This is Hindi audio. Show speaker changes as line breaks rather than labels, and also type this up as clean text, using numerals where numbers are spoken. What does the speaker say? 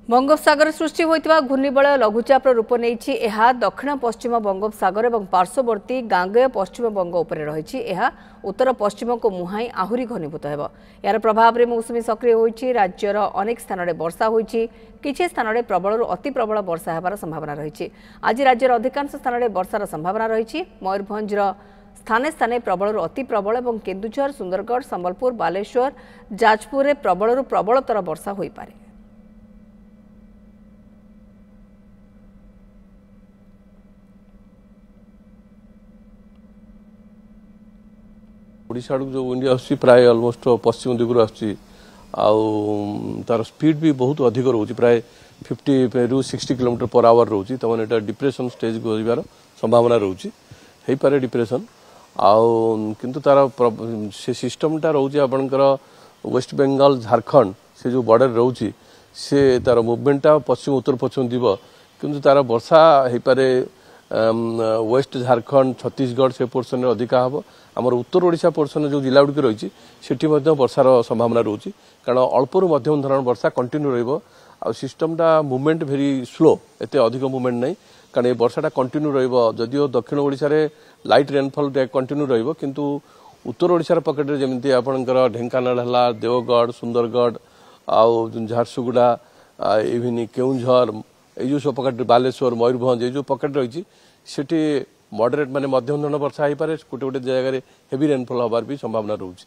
बंगोपसागर सृष्टि होता घूर्णिबलय लघुचापर रूप नहीं दक्षिण पश्चिम बंगोपसागर और पार्श्ववर्ती गांगेय पश्चिम बंग उपर रही उत्तर पश्चिम को मुहाई आहरी घनीभूत हो यार प्रभाव में मौसुमी सक्रिय होती राज्यर अनेक स्थान में वर्षा होती किछि स्थान में प्रबल अति प्रबल वर्षा होबार संभावना रही आज राज्यर अधिकांश स्थान में वर्षार संभावना रही मयूरभंजर स्थाने स्थाने प्रबल अति प्रबल और केन्दुझर सुंदरगढ़ संबलपुर बालेश्वर जाजपुर में प्रबल प्रबलतर वर्षा हो पारे।
ओडिशा जो विंड आसुची प्राय ऑलमोस्ट पश्चिम दिगु आसुची तार स्पीड भी बहुत अधिक रोची प्राय 50 ରୁ 60 किलोमीटर पर आवर रोची तमन एटा डिप्रेशन स्टेज को होइबार संभावना रोची हेई पारे डिप्रेशन किंतु तार से सिस्टमटा रोची आपनकर वेस्ट बेंगल झारखंड से जो बॉर्डर रोची से तार मूवमेंटटा पश्चिम उत्तर पश्चिम दिबो किंतु तार वर्षा हेई पारे वेस्ट झारखंड छत्तीसगढ़ से पोर्सन में अधिका हम आमर उत्तर ओडिशा पोर्सन जो जिला गुड़िक रही है वर्षार संभावना रोची कारण अल्परू मध्यम धरण वर्षा कंटिन्यू रहिबो आ सिस्टमटा मूवमेंट भेरी स्लो एते अधिक मूवमेंट नहीं कारण ये वर्षाटा कंटिन्यू रहिबो जदिओ दक्षिण ओडिशा रे लाइट रेनफॉल कंटिन्यू रहिबो किंतु उत्तर ओडिशा पकेट रे जेमिति आपनकर ढेंकानाल हला देवगढ़ सुंदरगढ़ आउ झारसुगुड़ा इवन केउंझर ये जो पकेट बालेश्वर मयूरभंज ये जो पकेट रही मॉडरेट माने मध्यम धरण वर्षा हो पारे गोटे गोटे जगह हेवी रेनफॉल होबार भी संभावना रोची।